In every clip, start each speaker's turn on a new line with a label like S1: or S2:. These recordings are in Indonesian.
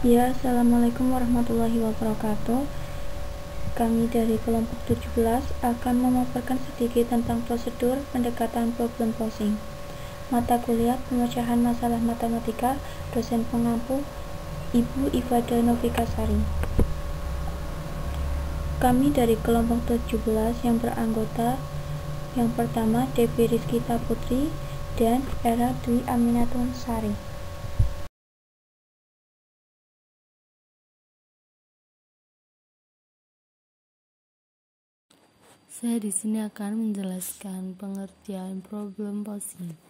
S1: Ya, Assalamualaikum warahmatullahi wabarakatuh. Kami dari kelompok 17 akan memaparkan sedikit tentang prosedur pendekatan problem posing. Mata kuliah pemecahan masalah matematika, dosen pengampu Ibu Ifada Novikasari. Kami dari kelompok 17 yang beranggota yang pertama Devi Rizkita Putri dan Era Dwi Aminatun Sari.
S2: Saya di sini akan menjelaskan pengertian problem posing.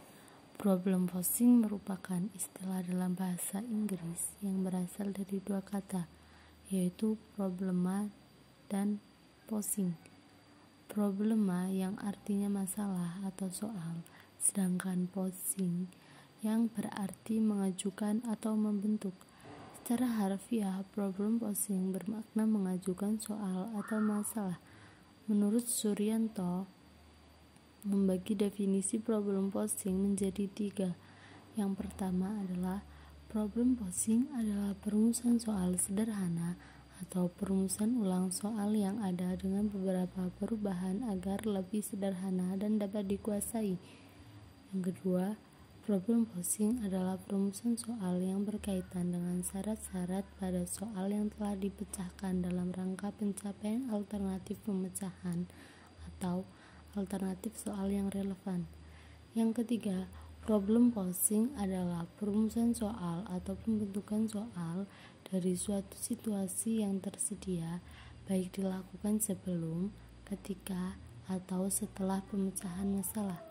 S2: Problem posing merupakan istilah dalam bahasa Inggris yang berasal dari dua kata, yaitu problema dan posing. Problema yang artinya masalah atau soal, sedangkan posing yang berarti mengajukan atau membentuk. Secara harfiah, problem posing bermakna mengajukan soal atau masalah. Menurut Suryanto, membagi definisi problem posing menjadi 3. Yang pertama adalah problem posing adalah perumusan soal sederhana atau perumusan ulang soal yang ada dengan beberapa perubahan agar lebih sederhana dan dapat dikuasai. Yang kedua, problem posing adalah perumusan soal yang berkaitan dengan syarat-syarat pada soal yang telah dipecahkan dalam rangka pencapaian alternatif pemecahan atau alternatif soal yang relevan. Yang ketiga, problem posing adalah perumusan soal atau pembentukan soal dari suatu situasi yang tersedia, baik dilakukan sebelum, ketika, atau setelah pemecahan masalah.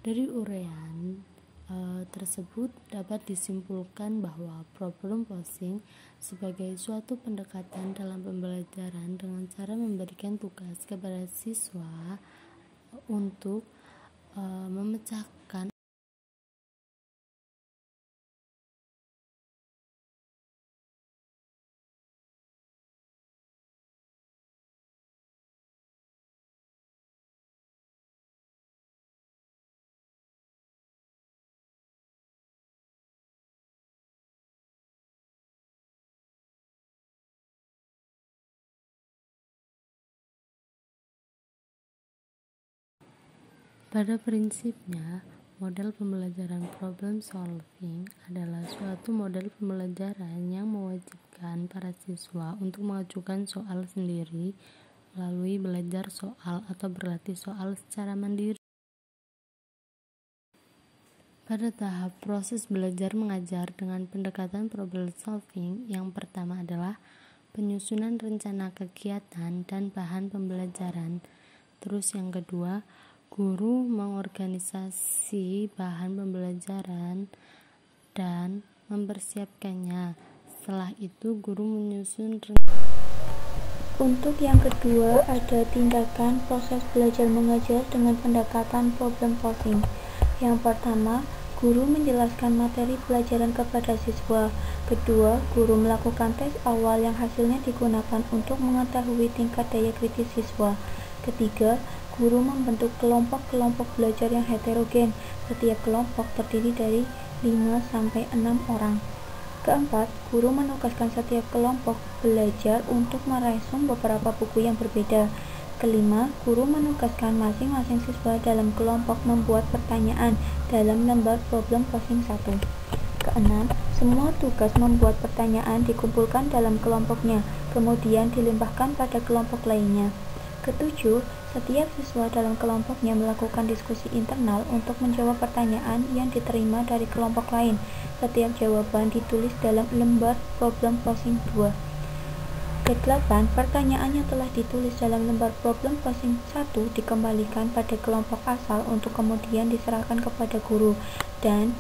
S2: Dari uraian tersebut dapat disimpulkan bahwa problem posing sebagai suatu pendekatan dalam pembelajaran dengan cara memberikan tugas kepada siswa untuk memecahkan Pada prinsipnya, model pembelajaran problem solving adalah suatu model pembelajaran yang mewajibkan para siswa untuk mengajukan soal sendiri melalui belajar soal atau berlatih soal secara mandiri. Pada tahap proses belajar mengajar dengan pendekatan problem solving, yang pertama adalah penyusunan rencana kegiatan dan bahan pembelajaran. Terus yang kedua, guru mengorganisasi bahan pembelajaran dan mempersiapkannya. Setelah itu, guru menyusun
S1: Untuk yang kedua, ada tindakan proses belajar mengajar dengan pendekatan problem posing. Yang pertama, guru menjelaskan materi pelajaran kepada siswa. Kedua, guru melakukan tes awal yang hasilnya digunakan untuk mengetahui tingkat daya kritis siswa. Ketiga, guru membentuk kelompok-kelompok belajar yang heterogen. Setiap kelompok terdiri dari 5-6 orang. Keempat, guru menugaskan setiap kelompok belajar untuk merasum beberapa buku yang berbeda. Kelima, guru menugaskan masing-masing siswa dalam kelompok membuat pertanyaan dalam lembar problem posing 1. Keenam, semua tugas membuat pertanyaan dikumpulkan dalam kelompoknya, kemudian dilimpahkan pada kelompok lainnya. Ketujuh, setiap siswa dalam kelompoknya melakukan diskusi internal untuk menjawab pertanyaan yang diterima dari kelompok lain. Setiap jawaban ditulis dalam lembar problem posing 2. Kedelapan, pertanyaan yang telah ditulis dalam lembar problem posing 1 dikembalikan pada kelompok asal untuk kemudian diserahkan kepada guru, dan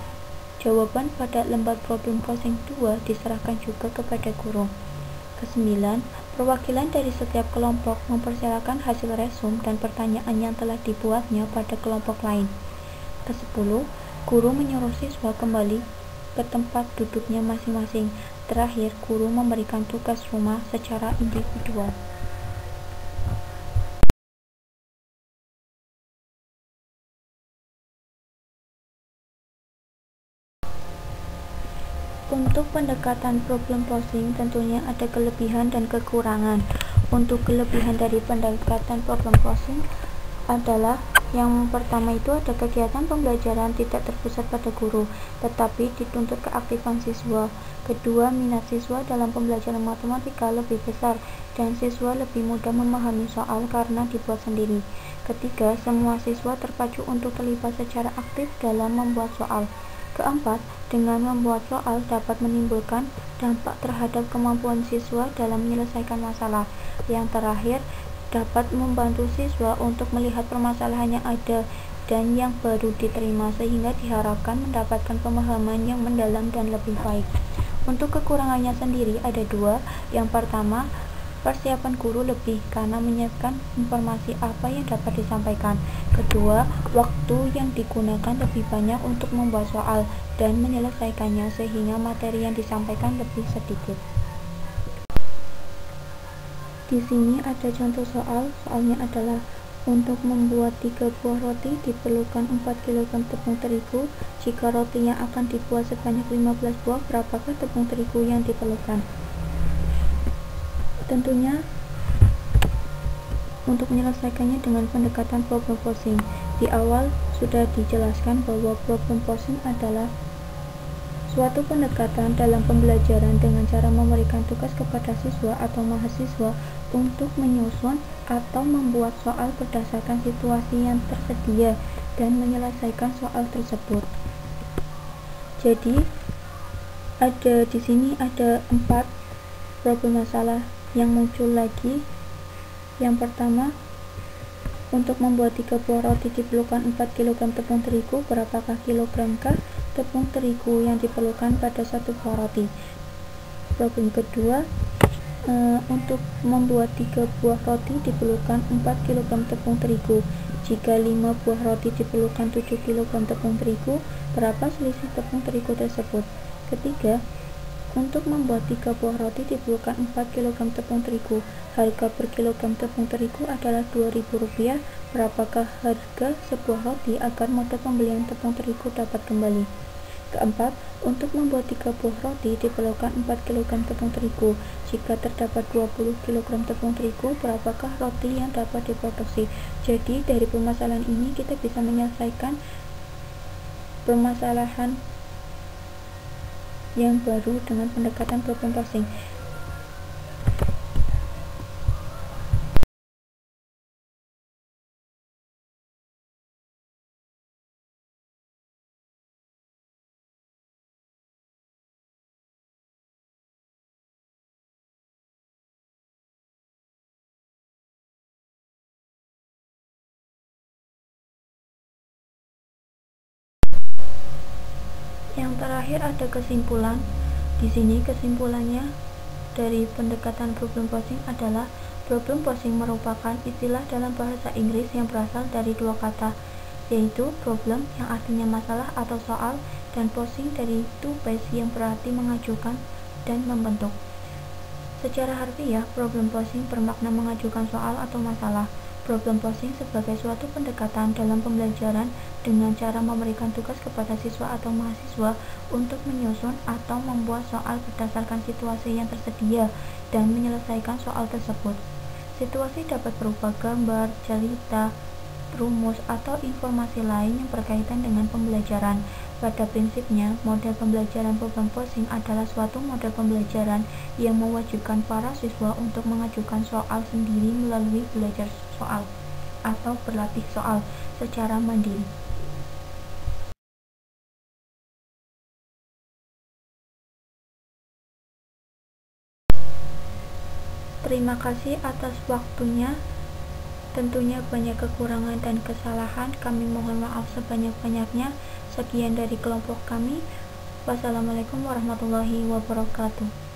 S1: jawaban pada lembar problem posing 2 diserahkan juga kepada guru. Kesembilan, perwakilan dari setiap kelompok mempersilahkan hasil resum dan pertanyaan yang telah dibuatnya pada kelompok lain. Kesepuluh, guru menyuruh siswa kembali ke tempat duduknya masing-masing. Terakhir, guru memberikan tugas rumah secara individual. Untuk pendekatan problem posing tentunya ada kelebihan dan kekurangan. Untuk kelebihan dari pendekatan problem posing adalah yang pertama itu ada kegiatan pembelajaran tidak terpusat pada guru, tetapi dituntut keaktifan siswa. Kedua, minat siswa dalam pembelajaran matematika lebih besar dan siswa lebih mudah memahami soal karena dibuat sendiri. Ketiga, semua siswa terpacu untuk terlibat secara aktif dalam membuat soal. Keempat, dengan membuat soal dapat menimbulkan dampak terhadap kemampuan siswa dalam menyelesaikan masalah. Yang terakhir, dapat membantu siswa untuk melihat permasalahan yang ada dan yang baru diterima sehingga diharapkan mendapatkan pemahaman yang mendalam dan lebih baik. Untuk kekurangannya sendiri ada dua. Yang pertama, persiapan guru lebih karena menyiapkan informasi apa yang dapat disampaikan. Kedua, waktu yang digunakan lebih banyak untuk membuat soal dan menyelesaikannya sehingga materi yang disampaikan lebih sedikit. Di sini ada contoh soal. Soalnya adalah untuk membuat 3 buah roti diperlukan 4 kg tepung terigu. Jika rotinya akan dibuat sebanyak 15 buah, berapakah tepung terigu yang diperlukan? Tentunya untuk menyelesaikannya dengan pendekatan problem posing. Di awal sudah dijelaskan bahwa problem posing adalah suatu pendekatan dalam pembelajaran dengan cara memberikan tugas kepada siswa atau mahasiswa untuk menyusun atau membuat soal berdasarkan situasi yang tersedia dan menyelesaikan soal tersebut. Jadi di sini ada 4 problem masalah yang muncul lagi. Yang pertama, untuk membuat 3 buah roti diperlukan 4 kg tepung terigu. Berapakah kilogramkah tepung terigu yang diperlukan pada 1 buah roti? Problem kedua, untuk membuat 3 buah roti diperlukan 4 kg tepung terigu. Jika 5 buah roti diperlukan 7 kg tepung terigu, berapa selisih tepung terigu tersebut? Ketiga, untuk membuat 3 buah roti diperlukan 4 kg tepung terigu. Harga per kilogram tepung terigu adalah Rp2.000. Berapakah harga sebuah roti agar modal pembelian tepung terigu dapat kembali? Keempat, untuk membuat 3 buah roti diperlukan 4 kg tepung terigu. Jika terdapat 20 kg tepung terigu, berapakah roti yang dapat diproduksi? Jadi dari permasalahan ini kita bisa menyelesaikan permasalahan yang baru dengan pendekatan problem posing. Yang terakhir ada kesimpulan. Di sini kesimpulannya dari pendekatan problem posing adalah problem posing merupakan istilah dalam bahasa Inggris yang berasal dari 2 kata, yaitu problem yang artinya masalah atau soal dan posing dari to base yang berarti mengajukan dan membentuk. Secara harfiah, problem posing bermakna mengajukan soal atau masalah. Problem posing sebagai suatu pendekatan dalam pembelajaran dengan cara memberikan tugas kepada siswa atau mahasiswa untuk menyusun atau membuat soal berdasarkan situasi yang tersedia dan menyelesaikan soal tersebut. Situasi dapat berupa gambar, cerita, rumus, atau informasi lain yang berkaitan dengan pembelajaran. Pada prinsipnya, model pembelajaran problem posing adalah suatu model pembelajaran yang mewajibkan para siswa untuk mengajukan soal sendiri melalui belajar soal atau berlatih soal secara mandiri. Terima kasih atas waktunya. Tentunya banyak kekurangan dan kesalahan, kami mohon maaf sebanyak-banyaknya. Sekian dari kelompok kami. Wassalamualaikum warahmatullahi wabarakatuh.